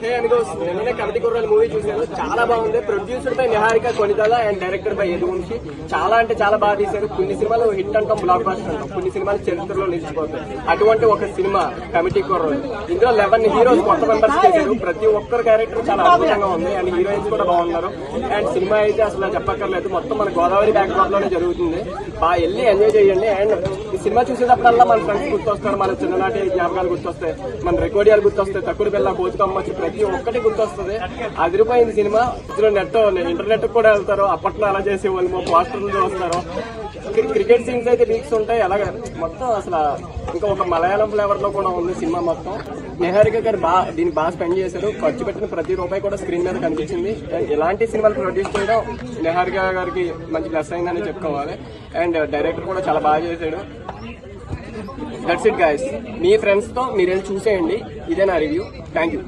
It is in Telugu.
నిన్ననే కమిటీ కుర్రాలు మూవీ చూశాను, చాలా బాగుంది. Producer by Niharika Konidela and director by Yaduvamshi. చాలా అంటే చాలా బాగా తీశారు. కొన్ని సినిమాలు హిట్ అంటాం, బ్లాక్ బాస్టర్ అంటాం, కొన్ని సినిమాలు చరిత్రలో నిలిచిపోతాయి. అటువంటి ఒక సినిమా కమిటీ కుర్రాలు. ఇందులో 11 హీరోస్ కొత్త మెంబర్స్ చేశారు. ప్రతి ఒక్కరు క్యారెక్టర్ చాలా అద్భుతంగా ఉంది అండ్ హీరోయిన్స్ కూడా బాగున్నారు. అండ్ సినిమా అయితే అసలు చెప్పక్కర్లేదు, మొత్తం మన గోదావరి బ్యాక్ డ్రాప్ లోనే జరుగుతుంది. బాగా వెళ్ళి ఎంజాయ్ చేయండి. అండ్ ఈ సినిమా చూసేటప్పుడల్లా మన ఫ్రెండ్స్ గుర్తొస్తారు, మన చిన్ననాటి జ్ఞాపకాలు గుర్తొస్తాయి, మన రికార్డియాలు గుర్తొస్తాయి, తక్కువ పిల్ల కోచుకమ్మచ్చు ప్రతి ఒక్కటి గుర్తొస్తుంది. అదిరిపోయింది సినిమా. నెట్ ఇంటర్నెట్ కూడా వెళ్తారు. అప్పట్లో అలా చేసేవాళ్ళు, పోస్టర్లు చూస్తారు. క్రికెట్ సీన్స్ అయితే లీక్స్ ఉంటాయి. అలాగే మొత్తం అసలు ఇంకా ఒక మలయాళం ఫ్లేవర్ లో కూడా ఉంది సినిమా మొత్తం. నిహారిక గారు దీన్ని బాగా స్పెండ్ చేశారు. ఖర్చు పెట్టిన ప్రతి రూపాయి కూడా స్క్రీన్ మీద కనిపించింది. ఇలాంటి సినిమాలు ప్రొడ్యూస్ చేయడం నిహారిక గారికి మంచి ప్లస్ అయిందని చెప్పుకోవాలి. అండ్ డైరెక్టర్ కూడా చాలా బాగా చేశాడు. That's it guys. Me friends తో మీరు వెళ్ళి చూసేయండి. ఇదే నా రివ్యూ. Thank you.